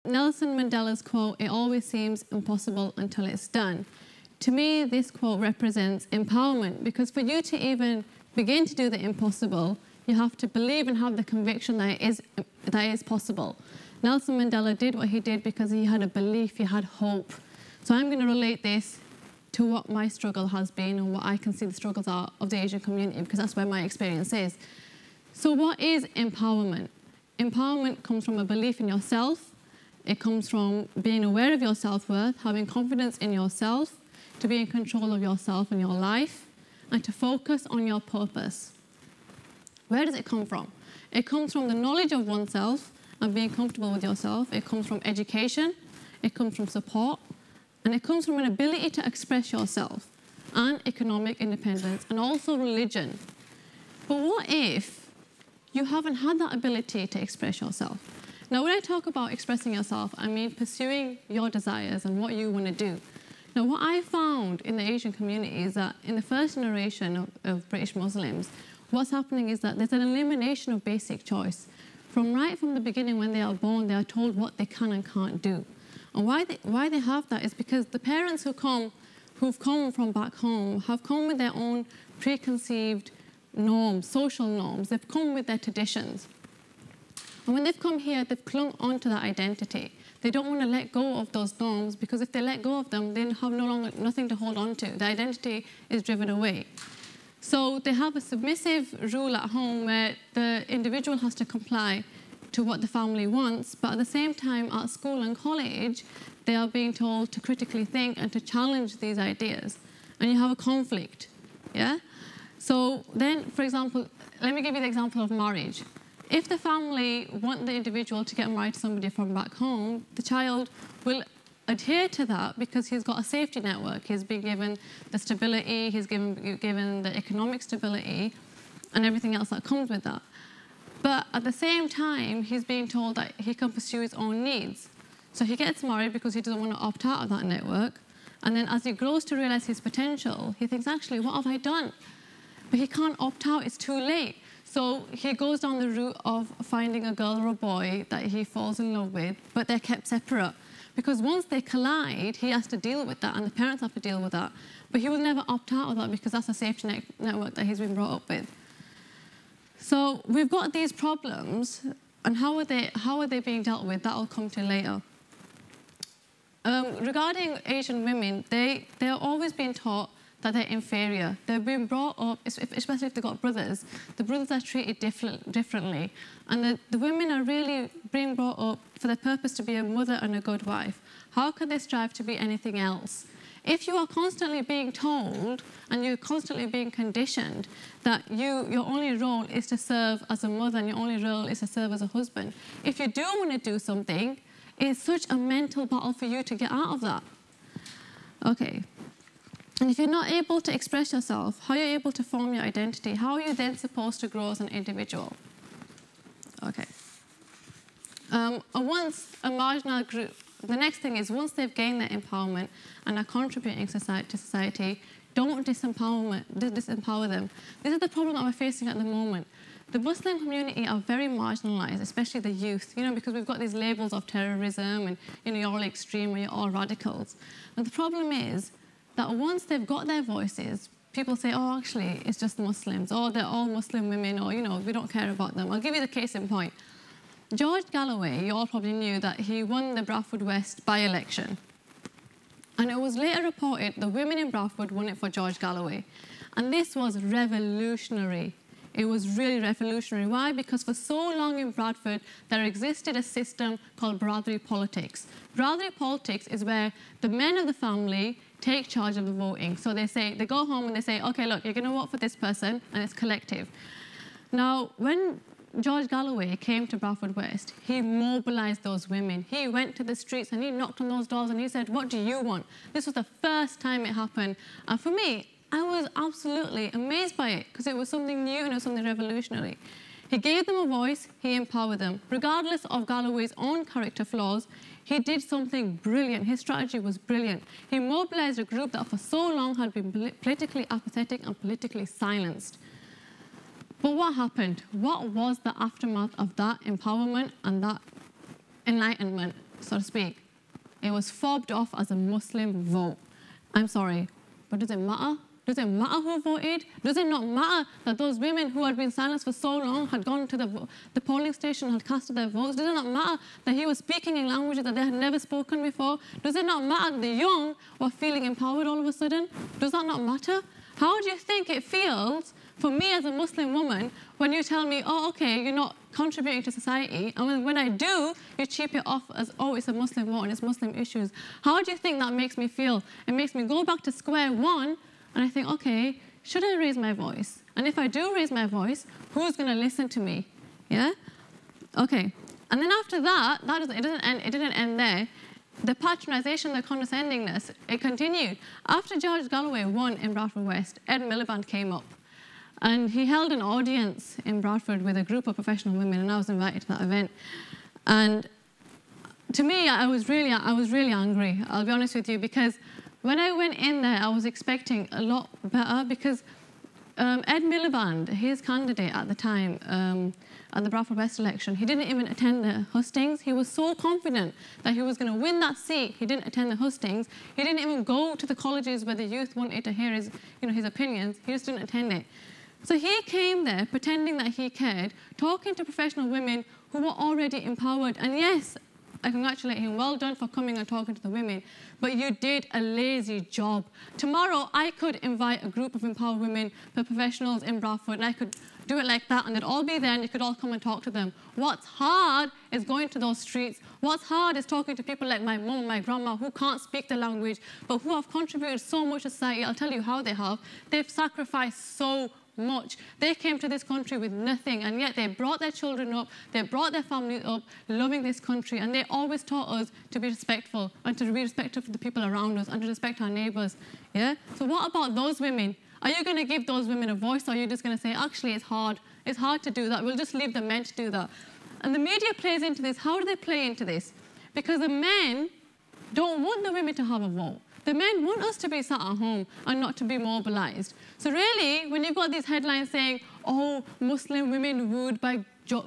Nelson Mandela's quote, "It always seems impossible until it's done." To me, this quote represents empowerment, because for you to even begin to do the impossible, you have to believe and have the conviction that it is possible. Nelson Mandela did what he did because he had a belief, he had hope. So I'm going to relate this to what my struggle has been and what I can see the struggles are of the Asian community, because that's where my experience is. So what is empowerment? Empowerment comes from a belief in yourself. It comes from being aware of your self-worth, having confidence in yourself, to be in control of yourself and your life, and to focus on your purpose. Where does it come from? It comes from the knowledge of oneself and being comfortable with yourself. It comes from education, it comes from support, and it comes from an ability to express yourself, and economic independence, and also religion. But what if you haven't had that ability to express yourself? Now, when I talk about expressing yourself, I mean pursuing your desires and what you want to do. Now, what I found in the Asian community is that in the first generation of British Muslims, what's happening is that there's an elimination of basic choice. Right from the beginning, when they are born, they are told what they can and can't do. And why they have that is because the parents who've come from back home have come with their own preconceived norms, social norms. They've come with their traditions. And when they've come here, they've clung on to that identity. They don't want to let go of those norms, because if they let go of them, they have nothing to hold on to. The identity is driven away. So they have a submissive rule at home where the individual has to comply to what the family wants, but at the same time, at school and college, they are being told to critically think and to challenge these ideas. And you have a conflict, yeah? So then, for example, let me give you the example of marriage. If the family want the individual to get married to somebody from back home, the child will adhere to that because he's got a safety network. He's been given the stability, he's given the economic stability and everything else that comes with that. But at the same time, he's being told that he can pursue his own needs. So he gets married because he doesn't want to opt out of that network. And then as he grows to realize his potential, he thinks, actually, what have I done? But he can't opt out, it's too late. So he goes down the route of finding a girl or a boy that he falls in love with, but they're kept separate. Because once they collide, he has to deal with that, and the parents have to deal with that. But he will never opt out of that because that's a safety network that he's been brought up with. So we've got these problems, and how are they being dealt with? That will come to later. Regarding Asian women, they are always being taught that they're inferior. They're being brought up, especially if they've got brothers, the brothers are treated differently. And the women are really being brought up for the purpose to be a mother and a good wife. How can they strive to be anything else? If you are constantly being told and you're constantly being conditioned that your only role is to serve as a mother and your only role is to serve as a husband, if you do want to do something, it's such a mental battle for you to get out of that. Okay. And if you're not able to express yourself, how are you able to form your identity? How are you then supposed to grow as an individual? Okay. Once a marginal group, the next thing is once they've gained their empowerment and are contributing to society, don't disempower them. This is the problem that we're facing at the moment. The Muslim community are very marginalised, especially the youth, because we've got these labels of terrorism and, you're all extreme or you're all radicals. And the problem is that once they've got their voices, people say, oh, actually, it's just Muslims, or they're all Muslim women, or, we don't care about them. I'll give you the case in point. George Galloway, you all probably knew that he won the Bradford West by-election. And it was later reported the women in Bradford won it for George Galloway. And this was revolutionary. It was really revolutionary. Why? Because for so long in Bradford, there existed a system called brotherly politics. Brotherly politics is where the men of the family take charge of the voting. So they go home and they say, okay, look, you're going to vote for this person, and it's collective. Now, when George Galloway came to Bradford West, he mobilised those women. He went to the streets and he knocked on those doors and he said, what do you want? This was the first time it happened. And for me, I was absolutely amazed by it because it was something new and it was something revolutionary. He gave them a voice, he empowered them. Regardless of Galloway's own character flaws, he did something brilliant. His strategy was brilliant. He mobilised a group that for so long had been politically apathetic and politically silenced. But what happened? What was the aftermath of that empowerment and that enlightenment? so to speak. It was fobbed off as a Muslim vote. I'm sorry, but does it matter? Does it matter who voted? Does it not matter that those women who had been silenced for so long had gone to the polling station, had casted their votes? Does it not matter that he was speaking in languages that they had never spoken before? Does it not matter that the young were feeling empowered all of a sudden? Does that not matter? How do you think it feels for me as a Muslim woman when you tell me, oh, okay, you're not contributing to society, and when I do, you cheap it off as, oh, it's a Muslim vote and it's Muslim issues? How do you think that makes me feel? It makes me go back to square one, and I think, okay, should I raise my voice? And if I do raise my voice, who's going to listen to me? Yeah? Okay. And then after that, it didn't end there. The patronisation, the condescendingness, it continued. After George Galloway won in Bradford West, Ed Miliband came up. And he held an audience in Bradford with a group of professional women, and I was invited to that event. And to me, I was really angry, I'll be honest with you, because when I went in there, I was expecting a lot better, because Ed Miliband, his candidate at the time, at the Bradford West election, he didn't even attend the hustings. He was so confident that he was going to win that seat. He didn't attend the hustings. He didn't even go to the colleges where the youth wanted to hear his, his opinions. He just didn't attend it. So he came there pretending that he cared, talking to professional women who were already empowered. And yes, I congratulate him. Well done for coming and talking to the women. But you did a lazy job. Tomorrow, I could invite a group of empowered women, the professionals in Bradford, and I could do it like that, and they'd all be there, and you could all come and talk to them. What's hard is going to those streets. What's hard is talking to people like my mum, my grandma, who can't speak the language, but who have contributed so much to society. I'll tell you how they have. They've sacrificed so much. They came to this country with nothing, and yet they brought their children up, they brought their families up, loving this country, and they always taught us to be respectful, and to be respectful for the people around us, and to respect our neighbours. Yeah? So what about those women? Are you going to give those women a voice, or are you just going to say, actually, it's hard to do that, we'll just leave the men to do that? And the media plays into this. How do they play into this? Because the men don't want the women to have a vote. The men want us to be sat at home and not to be mobilised. So really, when you've got these headlines saying, oh, Muslim women wooed by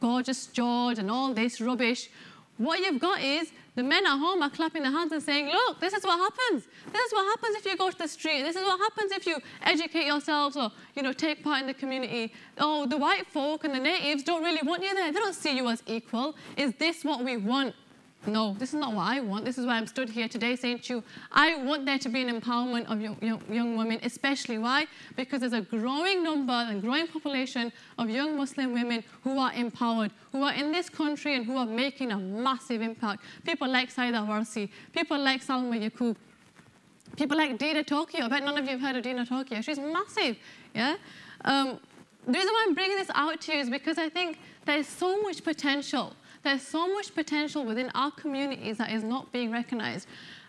gorgeous George and all this rubbish, what you've got is the men at home are clapping their hands and saying, look, this is what happens. This is what happens if you go to the street. This is what happens if you educate yourselves or, take part in the community. Oh, the white folk and the natives don't really want you there. They don't see you as equal. Is this what we want? No, this is not what I want. This is why I'm stood here today saying to you, I want there to be an empowerment of young women, especially why? Because there's a growing number and growing population of young Muslim women who are empowered, who are in this country and who are making a massive impact. People like Saida Warsi, people like Salma Yaqub, people like Dina Tokyo. I bet none of you have heard of Dina Tokyo. She's massive, yeah? The reason why I'm bringing this out to you is because I think there's so much potential. There's so much potential within our communities that is not being recognised.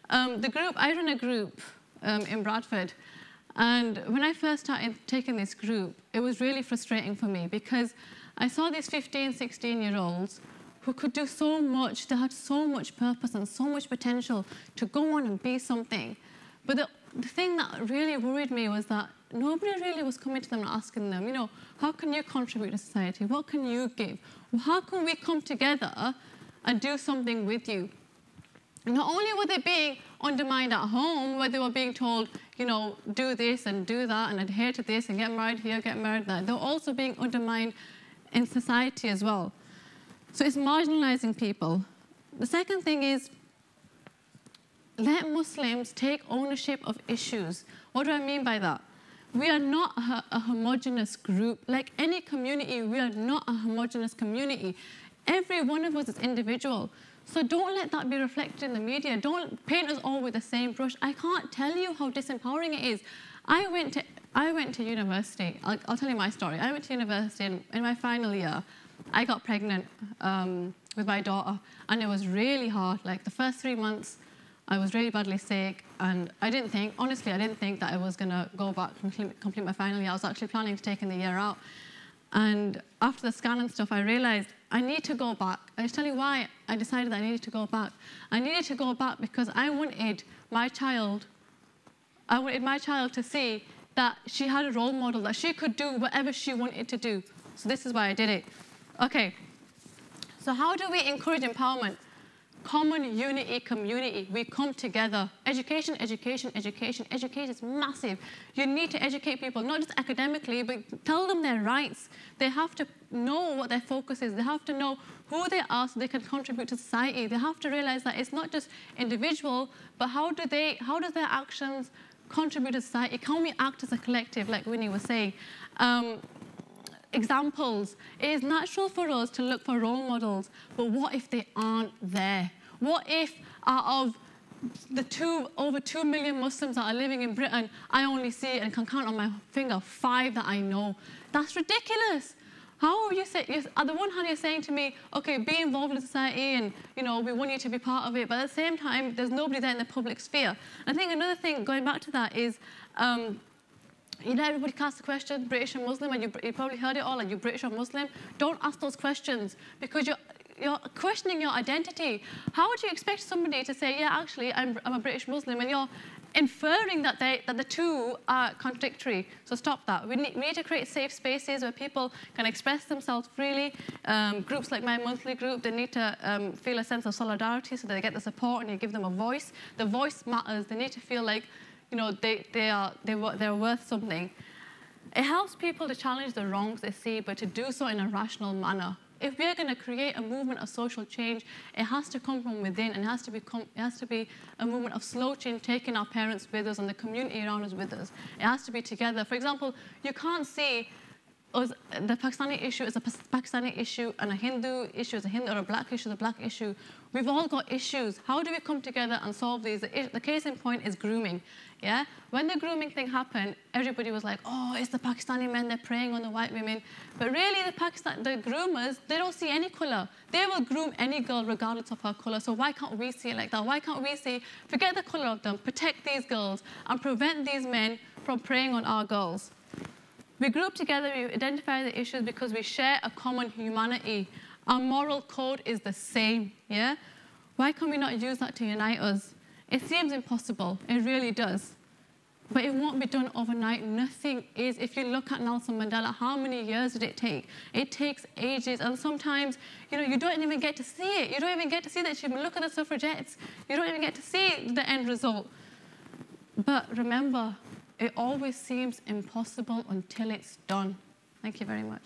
I run a group in Bradford, and when I first started taking this group, it was really frustrating for me because I saw these 15, 16-year-olds who could do so much. They had so much purpose and so much potential to go on and be something. But the thing that really worried me was that nobody really was coming to them and asking them, how can you contribute to society? What can you give? How can we come together and do something with you? Not only were they being undermined at home, where they were being told, do this and do that and adhere to this and get married here, get married there. They were also being undermined in society as well. So it's marginalising people. The second thing is, let Muslims take ownership of issues. What do I mean by that? We are not a homogenous group. Like any community, we are not a homogenous community. Every one of us is individual. So don't let that be reflected in the media. Don't paint us all with the same brush. I can't tell you how disempowering it is. I went to university. I'll tell you my story. I went to university, and in my final year, I got pregnant with my daughter, and it was really hard. Like the first 3 months, I was really badly sick, and honestly, I didn't think that I was going to go back and complete my final year. I was actually planning to take the year out. And after the scan and stuff, I realised I need to go back. I'll tell you why I decided that I needed to go back. I needed to go back because I wanted my child to see that she had a role model, that she could do whatever she wanted to do. So this is why I did it. Okay, so how do we encourage empowerment? common unity community. We come together. Education, education, education. Education is massive. You need to educate people, not just academically, but tell them their rights. They have to know what their focus is. They have to know who they are so they can contribute to society. They have to realize that it's not just individual, but how does their actions contribute to society? Can we act as a collective, like Winnie was saying? Examples. It is natural for us to look for role models, but what if they aren't there? What if out of the over 2 million Muslims that are living in Britain, I only see and can count on my finger 5 that I know? That's ridiculous. How are you saying, on the one hand you're saying to me, okay, be involved in society and, you know, we want you to be part of it, but at the same time, there's nobody there in the public sphere. I think another thing, going back to that, is, you know, everybody asks the question, British and Muslim, and you probably heard it all, like, you're British or Muslim. Don't ask those questions, because you're questioning your identity. How would you expect somebody to say, yeah, actually, I'm a British Muslim, and you're inferring that the two are contradictory? So stop that. We need to create safe spaces where people can express themselves freely. Groups like my monthly group, they need to feel a sense of solidarity so that they get the support and you give them a voice. The voice matters. They need to feel like, you know, they're worth something. It helps people to challenge the wrongs they see, but to do so in a rational manner. If we're going to create a movement of social change, it has to come from within, and it has to be a movement of slow change, taking our parents with us and the community around us with us. It has to be together. For example, you can't see the Pakistani issue is a Pakistani issue, and a Hindu issue is a Hindu, or a black issue is a black issue. We've all got issues. How do we come together and solve these? The case in point is grooming. Yeah? When the grooming thing happened, everybody was like, oh, it's the Pakistani men, they're preying on the white women. But really, the groomers, they don't see any colour. They will groom any girl regardless of her colour. So why can't we see it like that? Why can't we say, forget the colour of them, protect these girls, and prevent these men from preying on our girls? We group together, we identify the issues because we share a common humanity. Our moral code is the same, yeah? Why can we not use that to unite us? It seems impossible, it really does. But it won't be done overnight. Nothing is. If you look at Nelson Mandela, how many years did it take? It takes ages, and sometimes, you know, you don't even get to see it. You don't even get to see that achievement. Look at the suffragettes. You don't even get to see the end result. But remember, it always seems impossible until it's done. Thank you very much.